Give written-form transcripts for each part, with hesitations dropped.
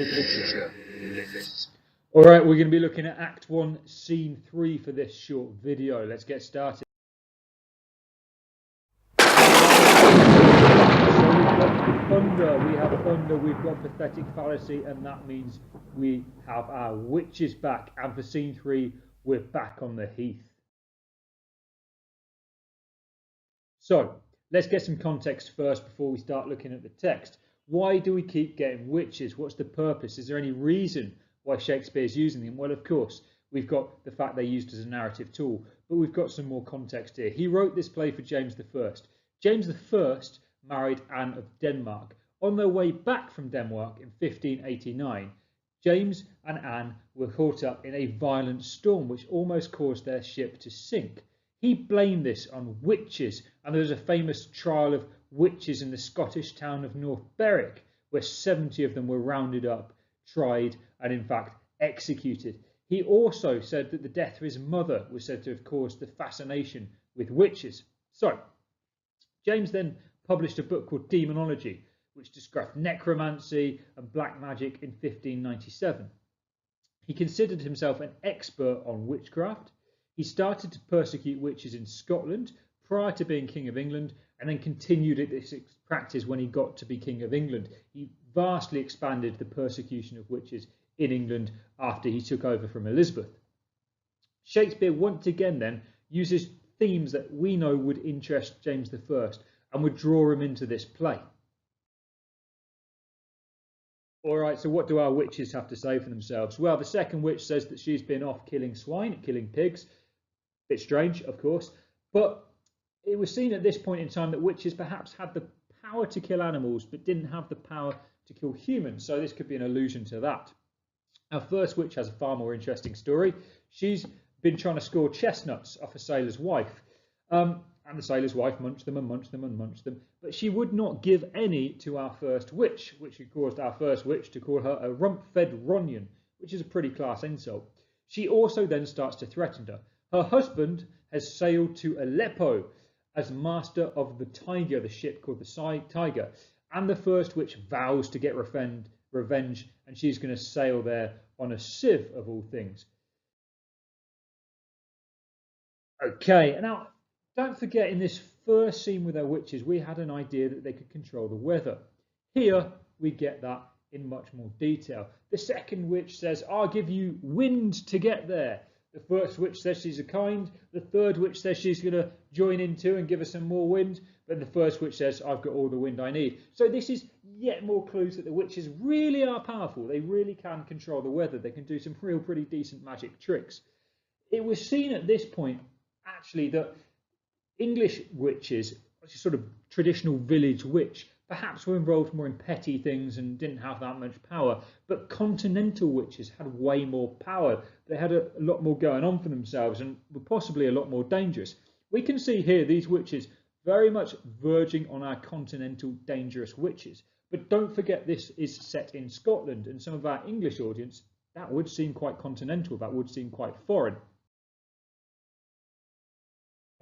literature. All right, we're going to be looking at Act 1, Scene 3 for this short video. Let's get started. So we've got thunder, we've got pathetic fallacy, and that means we have our witches back. And for Scene 3, we're back on the heath. So let's get some context first before we start looking at the text. Why do we keep getting witches? What's the purpose? Is there any reason why Shakespeare's using them? Well, of course, we've got the fact they're used as a narrative tool, but we've got some more context here. He wrote this play for James I. James I married Anne of Denmark. On their way back from Denmark in 1589, James and Anne were caught up in a violent storm which almost caused their ship to sink. He blamed this on witches, and there was a famous trial of witches in the Scottish town of North Berwick, where 70 of them were rounded up, tried, and in fact executed. He also said that the death of his mother was said to have caused the fascination with witches. So, James then published a book called Demonology, which described necromancy and black magic in 1597. He considered himself an expert on witchcraft. He started to persecute witches in Scotland prior to being King of England, and then continued this practice when he got to be King of England. He vastly expanded the persecution of witches in England after he took over from Elizabeth. Shakespeare once again then uses themes that we know would interest James I and would draw him into this play. All right, so what do our witches have to say for themselves? Well, the second witch says that she's been off killing swine, killing pigs. Bit strange, of course, but it was seen at this point in time that witches perhaps had the power to kill animals but didn't have the power to kill humans, so this could be an allusion to that. Our first witch has a far more interesting story. She's been trying to score chestnuts off a sailor's wife, and the sailor's wife munched them and munched them and munched them, but she would not give any to our first witch, which had caused our first witch to call her a rump-fed ronion, which is a pretty class insult. She also then starts to threaten her. Her husband has sailed to Aleppo as master of the Tiger, the ship called the Tiger, and the first witch vows to get revenge, and she's going to sail there on a sieve of all things. Okay, now don't forget, in this first scene with our witches, we had an idea that they could control the weather. Here we get that in much more detail. The second witch says, I'll give you wind to get there. The first witch says she's a kind. The third witch says she's going to join in too and give us some more wind. But the first witch says, I've got all the wind I need. So this is yet more clues that the witches really are powerful. They really can control the weather. They can do some real pretty decent magic tricks. It was seen at this point, actually, that English witches, sort of traditional village witch, perhaps were involved more in petty things and didn't have that much power, but continental witches had way more power. They had a lot more going on for themselves and were possibly a lot more dangerous. We can see here these witches very much verging on our continental dangerous witches, but don't forget this is set in Scotland, and some of our English audience, that would seem quite continental, that would seem quite foreign.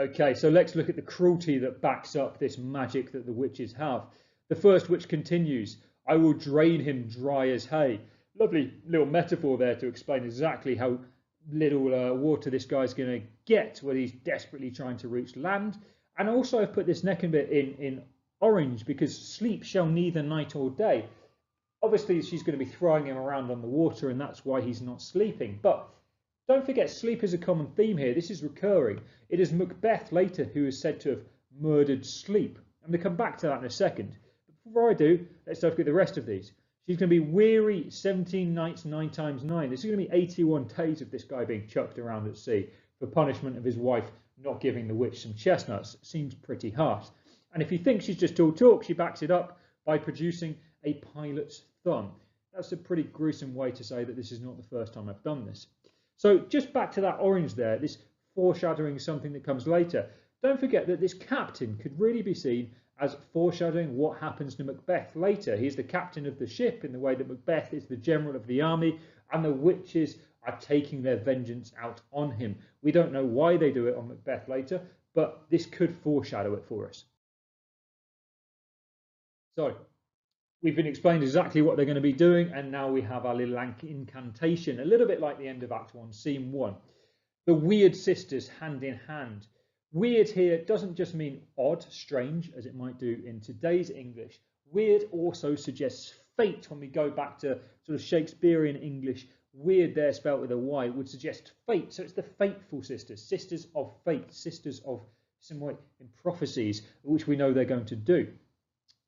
Okay, so let's look at the cruelty that backs up this magic that the witches have. The first witch continues, I will drain him dry as hay. Lovely little metaphor there to explain exactly how little water this guy's going to get when he's desperately trying to reach land. And also I've put this neck bit in orange because sleep shall neither night or day. Obviously she's going to be throwing him around on the water, and that's why he's not sleeping. But don't forget, sleep is a common theme here. This is recurring. It is Macbeth later who is said to have murdered sleep. I'm going to come back to that in a second. Before I do, let's look at the rest of these. She's going to be weary 17 nights, 9 times 9. This is going to be 81 days of this guy being chucked around at sea for punishment of his wife not giving the witch some chestnuts. Seems pretty harsh. And if you think she's just all talk, she backs it up by producing a pilot's thumb. That's a pretty gruesome way to say that this is not the first time I've done this. So just back to that orange there, this foreshadowing something that comes later. Don't forget that this captain could really be seen as foreshadowing what happens to Macbeth later. He's the captain of the ship in the way that Macbeth is the general of the army, and the witches are taking their vengeance out on him. We don't know why they do it on Macbeth later, but this could foreshadow it for us. So we've been explained exactly what they're going to be doing, and now we have our little incantation, a little bit like the end of Act 1, Scene 1. The weird sisters hand in hand. Weird here doesn't just mean odd, strange, as it might do in today's English. Weird also suggests fate. When we go back to sort of Shakespearean English, weird there spelt with a Y would suggest fate. So it's the fateful sisters, sisters of fate, sisters of some way in prophecies, which we know they're going to do.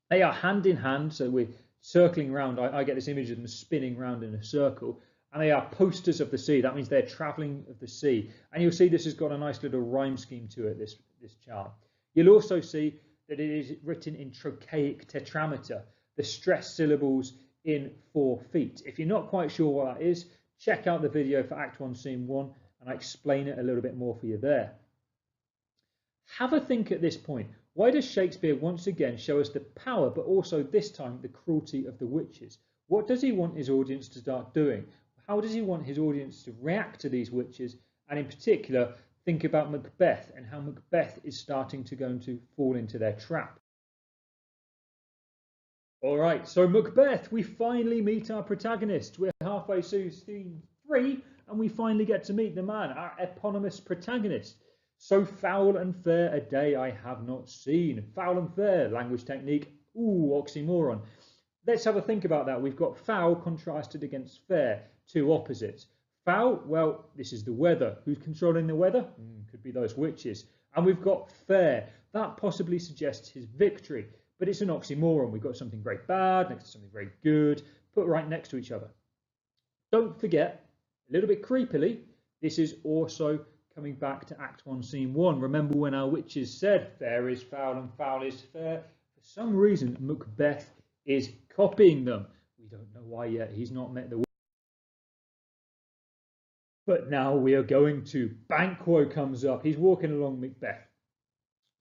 They are hand in hand, so we're circling round. I get this image of them spinning round in a circle. And they are posters of the sea. That means they're travelling of the sea. And you'll see this has got a nice little rhyme scheme to it, this chart. You'll also see that it is written in trochaic tetrameter, the stressed syllables in 4 feet. If you're not quite sure what that is, check out the video for Act 1, Scene 1, and I explain it a little bit more for you there. Have a think at this point. Why does Shakespeare once again show us the power, but also this time the cruelty of the witches? What does he want his audience to start doing? How does he want his audience to react to these witches? And in particular, think about Macbeth and how Macbeth is starting to fall into their trap. All right, so Macbeth, we finally meet our protagonist. We're halfway through Scene 3, and we finally get to meet the man, our eponymous protagonist. So foul and fair a day I have not seen. Foul and fair, language technique, ooh, oxymoron. Let's have a think about that. We've got foul contrasted against fair, 2 opposites. Foul, well, this is the weather. Who's controlling the weather? Could be those witches. And we've got fair. That possibly suggests his victory, but it's an oxymoron. We've got something very bad next to something very good, put right next to each other. Don't forget, a little bit creepily, this is also coming back to Act 1, Scene 1. Remember when our witches said, fair is foul and foul is fair? For some reason, Macbeth is copying them. We don't know why yet. He's not met the. But now we are going to. Banquo comes up. He's walking along Macbeth.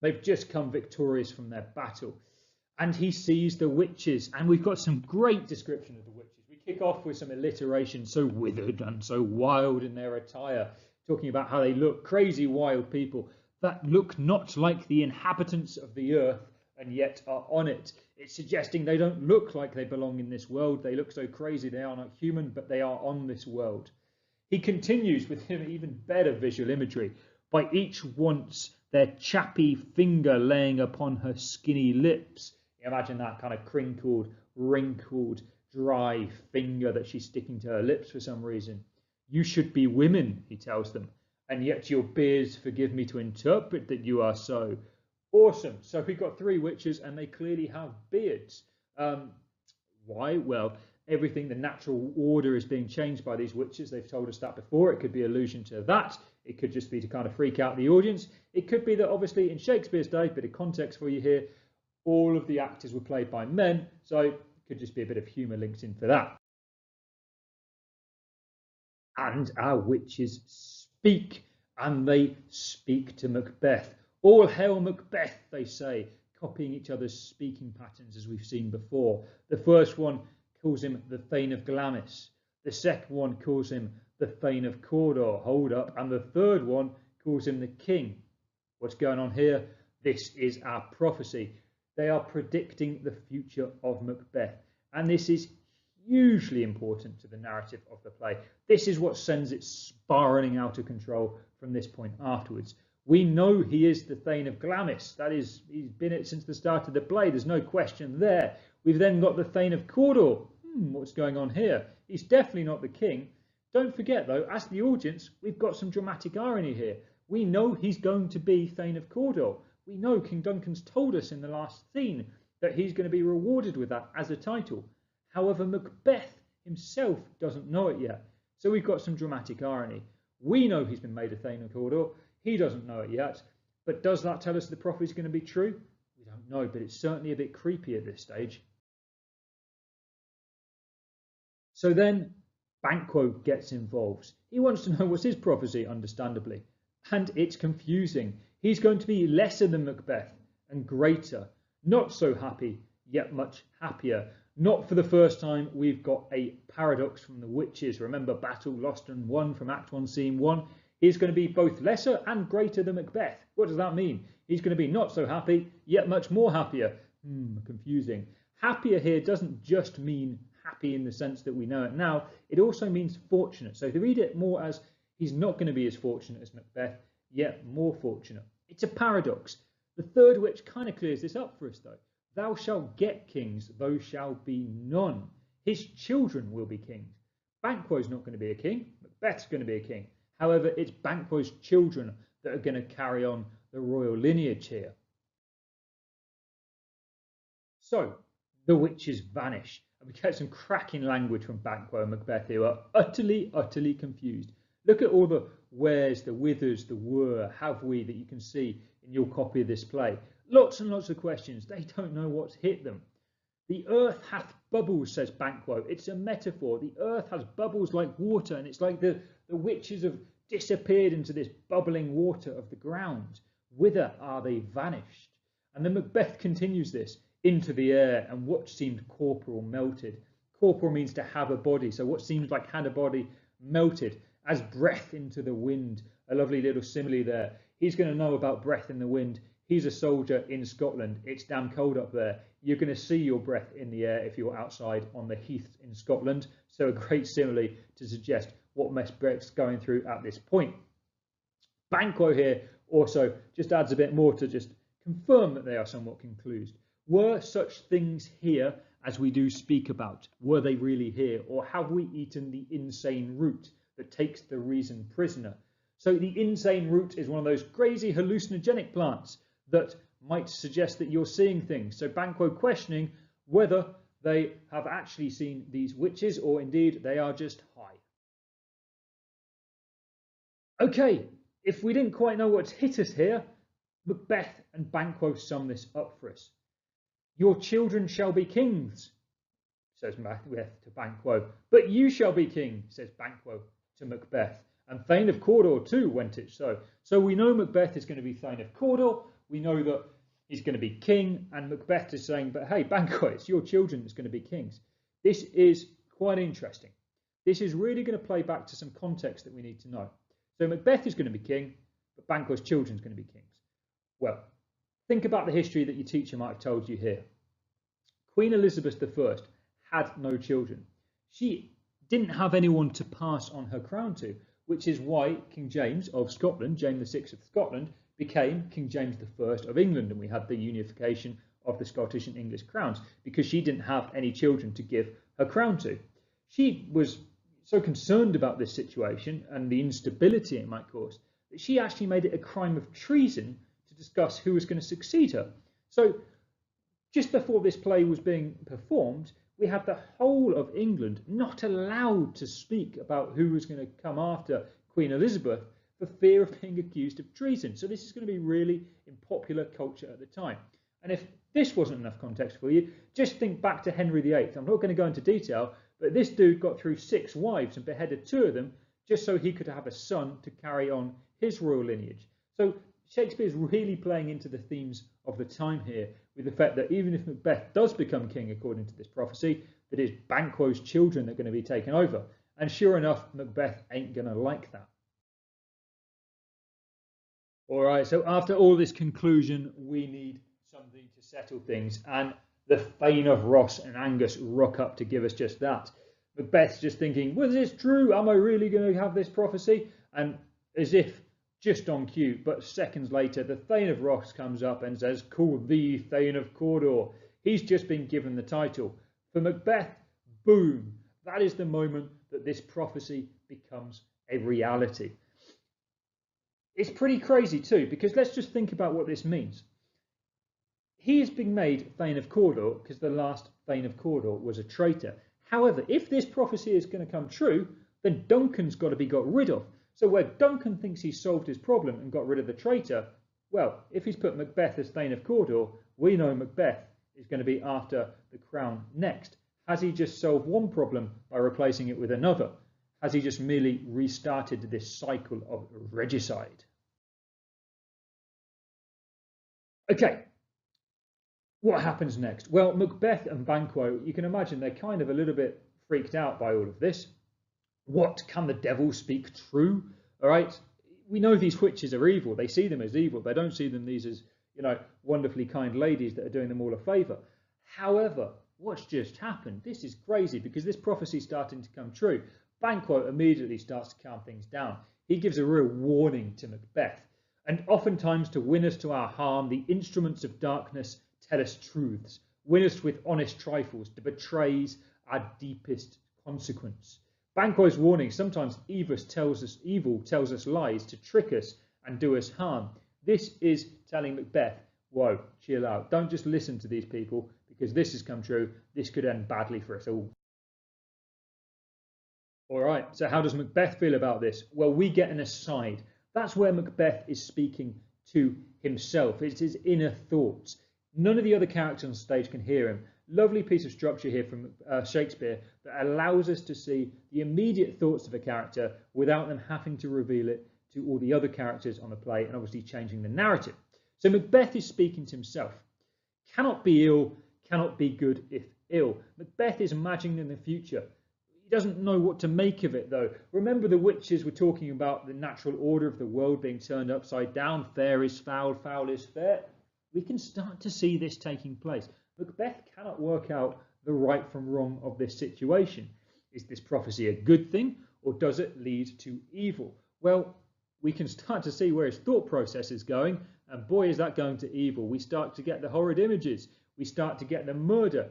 They've just come victorious from their battle. And he sees the witches. And we've got some great description of the witches. We kick off with some alliteration, so withered and so wild in their attire, talking about how they look, crazy wild people that look not like the inhabitants of the earth and yet are on it. It's suggesting they don't look like they belong in this world. They look so crazy they are not human, but they are on this world. He continues with him even better visual imagery. By each once their chappy finger laying upon her skinny lips. Imagine that kind of crinkled, wrinkled, dry finger that she's sticking to her lips for some reason. You should be women, he tells them, and yet your beards forgive me to interpret that you are so. Awesome. So we've got 3 witches and they clearly have beards. Why? Well, everything, the natural order is being changed by these witches. They've told us that before. It could be allusion to that. It could just be to kind of freak out the audience. It could be that obviously in Shakespeare's day, bit of context for you here, all of the actors were played by men. So it could just be a bit of humour linked in for that. And our witches speak, and they speak to Macbeth. All hail Macbeth, they say, copying each other's speaking patterns as we've seen before. The first one calls him the Thane of Glamis. The second one calls him the Thane of Cawdor, hold up. And the third one calls him the King. What's going on here? This is our prophecy. They are predicting the future of Macbeth. And this is hugely important to the narrative of the play. This is what sends it spiraling out of control from this point afterwards. We know he is the Thane of Glamis. That is, he's been it since the start of the play. There's no question there. We've then got the Thane of Cawdor. What's going on here? He's definitely not the king. Don't forget, though, as the audience, we've got some dramatic irony here. We know he's going to be Thane of Cawdor. We know King Duncan's told us in the last scene that he's going to be rewarded with that as a title. However, Macbeth himself doesn't know it yet. So we've got some dramatic irony. We know he's been made a Thane of Cawdor. He doesn't know it yet. But does that tell us the prophecy is going to be true? We don't know, but it's certainly a bit creepy at this stage. So then Banquo gets involved. He wants to know what's his prophecy, understandably. And it's confusing. He's going to be lesser than Macbeth and greater. Not so happy, yet much happier. Not for the first time, we've got a paradox from the witches. Remember, battle lost and won from Act 1, Scene 1. He's going to be both lesser and greater than Macbeth. What does that mean? He's going to be not so happy, yet much more happier. Confusing. Happier here doesn't just mean happy in the sense that we know it now, it also means fortunate. So to read it more as he's not going to be as fortunate as Macbeth, yet more fortunate. It's a paradox. The third witch kind of clears this up for us though. Thou shalt get kings, those shall be none. His children will be kings. Banquo's not going to be a king, Macbeth's going to be a king. However, it's Banquo's children that are going to carry on the royal lineage here. So, the witches vanish, and we get some cracking language from Banquo and Macbeth who are utterly confused. Look at all the wheres, the whithers, the were, have we that you can see in your copy of this play. Lots and lots of questions. They don't know what's hit them. The earth hath bubbles, says Banquo. It's a metaphor. The earth has bubbles like water, and it's like the witches have disappeared into this bubbling water of the ground. Whither are they vanished? And then Macbeth continues this. Into the air, and what seemed corporal melted. Corporal means to have a body, so what seems like had a body melted as breath into the wind. A lovely little simile there. He's going to know about breath in the wind. He's a soldier in Scotland. It's damn cold up there. You're going to see your breath in the air if you're outside on the heath in Scotland. So a great simile to suggest what Macbeth's going through at this point. Banquo here also just adds a bit more to just confirm that they are somewhat confused. Were such things here as we do speak about? Were they really here? Or have we eaten the insane root that takes the reason prisoner? So the insane root is one of those crazy hallucinogenic plants that might suggest that you're seeing things. So Banquo questioning whether they have actually seen these witches or indeed they are just high. Okay, if we didn't quite know what's hit us here, Macbeth and Banquo sum this up for us. Your children shall be kings, says Macbeth to Banquo. But you shall be king, says Banquo to Macbeth. And Thane of Cawdor too, went it so. So we know Macbeth is going to be Thane of Cawdor. We know that he's going to be king. And Macbeth is saying, but hey, Banquo, it's your children that's going to be kings. This is quite interesting. This is really going to play back to some context that we need to know. So Macbeth is going to be king, but Banquo's children is going to be kings. Well, think about the history that your teacher might have told you here. Queen Elizabeth I had no children. She didn't have anyone to pass on her crown to, which is why King James of Scotland, James VI of Scotland, became King James I of England, and we had the unification of the Scottish and English crowns, because she didn't have any children to give her crown to. She was so concerned about this situation and the instability it might cause that she actually made it a crime of treason to discuss who was going to succeed her. So just before this play was being performed, we had the whole of England not allowed to speak about who was going to come after Queen Elizabeth for fear of being accused of treason. So this is going to be really in popular culture at the time. And if this wasn't enough context for you, just think back to Henry VIII. I'm not going to go into detail, but this dude got through 6 wives and beheaded 2 of them just so he could have a son to carry on his royal lineage. So Shakespeare's really playing into the themes of the time here with the fact that even if Macbeth does become king according to this prophecy, that it's Banquo's children that are going to be taken over. And sure enough, Macbeth ain't going to like that. All right, so after all this conclusion, we need something to settle things. And the Thane of Ross and Angus rock up to give us just that. Macbeth's just thinking, was this true? Am I really going to have this prophecy? And as if just on cue, but seconds later, the Thane of Ross comes up and says, call thee Thane of Cawdor. He's just been given the title. For Macbeth, boom, that is the moment that this prophecy becomes a reality. It's pretty crazy too, because let's just think about what this means. He is being made Thane of Cawdor because the last Thane of Cawdor was a traitor. However, if this prophecy is going to come true, then Duncan's got to be got rid of. So where Duncan thinks he's solved his problem and got rid of the traitor, well, if he's put Macbeth as Thane of Cawdor, we know Macbeth is going to be after the crown next. Has he just solved one problem by replacing it with another? Has he just merely restarted this cycle of regicide? Okay, what happens next? Well, Macbeth and Banquo, you can imagine they're kind of a little bit freaked out by all of this. What, can the devil speak true? All right, we know these witches are evil. They see them as evil. They don't see them these as, you know, wonderfully kind ladies that are doing them all a favour. However, what's just happened? This is crazy, because this prophecy is starting to come true. Banquo immediately starts to calm things down. He gives a real warning to Macbeth. And oftentimes, to win us to our harm, the instruments of darkness tell us truths, win us with honest trifles, to betrays our deepest consequence. Banquo's warning: sometimes evil tells us lies to trick us and do us harm. This is telling Macbeth, whoa, chill out. Don't just listen to these people, because this has come true. This could end badly for us all. All right, so how does Macbeth feel about this? Well, we get an aside. That's where Macbeth is speaking to himself. It's his inner thoughts. None of the other characters on stage can hear him. Lovely piece of structure here from Shakespeare that allows us to see the immediate thoughts of a character without them having to reveal it to all the other characters on the play, and obviously changing the narrative. So Macbeth is speaking to himself. Cannot be ill, cannot be good if ill. Macbeth is imagining the future. He doesn't know what to make of it, though. Remember, the witches were talking about the natural order of the world being turned upside down. Fair is foul, foul is fair. We can start to see this taking place. Macbeth cannot work out the right from wrong of this situation. Is this prophecy a good thing, or does it lead to evil? Well, we can start to see where his thought process is going, and boy, is that going to evil. We start to get the horrid images. We start to get the murder.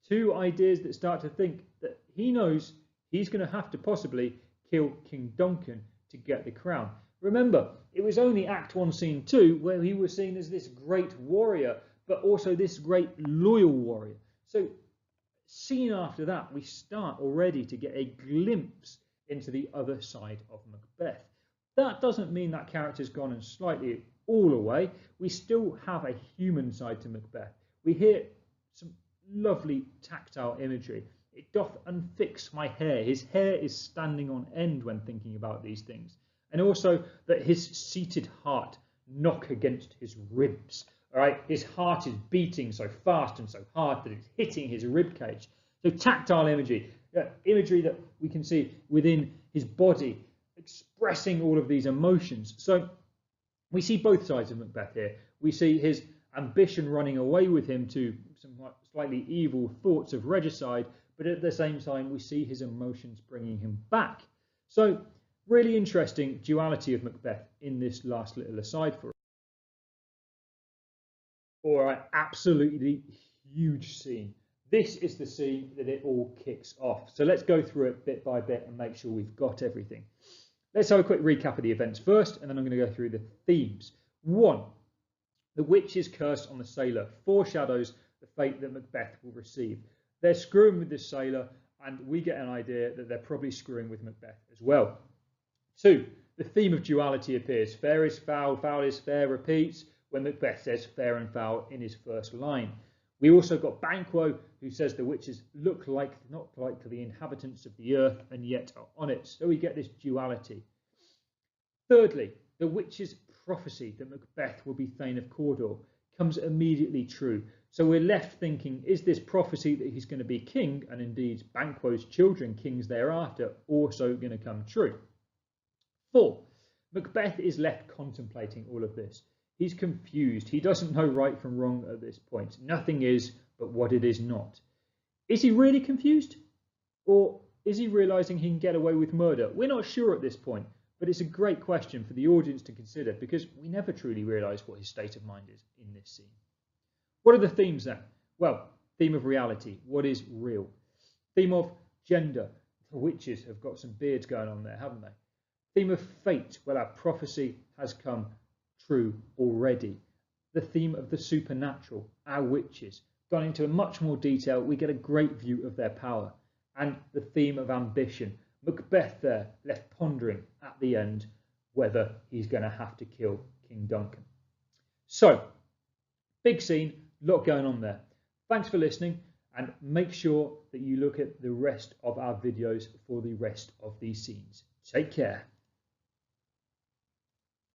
Two ideas that start to think that he knows he's going to have to possibly kill King Duncan to get the crown. Remember, it was only Act 1, Scene 2 where he was seen as this great warrior, but also this great loyal warrior. So scene after that, we start already to get a glimpse into the other side of Macbeth. That doesn't mean that character's gone and slightly all away. We still have a human side to Macbeth. We hear some lovely tactile imagery. It doth unfix my hair. His hair is standing on end when thinking about these things. And also that his seated heart knock against his ribs. All right, his heart is beating so fast and so hard that it's hitting his rib cage. So tactile imagery, imagery that we can see within his body, expressing all of these emotions. So we see both sides of Macbeth here. We see his ambition running away with him to some slightly evil thoughts of regicide, but at the same time we see his emotions bringing him back. So really interesting duality of Macbeth in this last little aside for us. All right, absolutely huge scene. This is the scene that it all kicks off. So let's go through it bit by bit and make sure we've got everything. Let's have a quick recap of the events first, and then I'm going to go through the themes. 1. The witch's curse on the sailor foreshadows the fate that Macbeth will receive. They're screwing with this sailor, and we get an idea that they're probably screwing with Macbeth as well. 2. The theme of duality appears. Fair is foul, foul is fair repeats when Macbeth says fair and foul in his first line. We also got Banquo, who says the witches look like, not like the inhabitants of the earth, and yet are on it. So we get this duality. Thirdly, the witch's prophecy that Macbeth will be Thane of Cawdor comes immediately true. So we're left thinking, is this prophecy that he's going to be king, and indeed Banquo's children kings thereafter, also going to come true? 4. Macbeth is left contemplating all of this. He's confused. He doesn't know right from wrong at this point. Nothing is but what it is not. Is he really confused? Or is he realizing he can get away with murder? We're not sure at this point, but it's a great question for the audience to consider, because we never truly realize what his state of mind is in this scene. What are the themes then? Well, theme of reality. What is real? Theme of gender. The witches have got some beards going on there, haven't they? Theme of fate. Well, our prophecy has come true already. The theme of the supernatural, our witches, gone into much more detail. We get a great view of their power. And the theme of ambition. Macbeth there, left pondering at the end whether he's going to have to kill King Duncan. So, big scene, lot going on there. Thanks for listening, and make sure that you look at the rest of our videos for the rest of these scenes. Take care.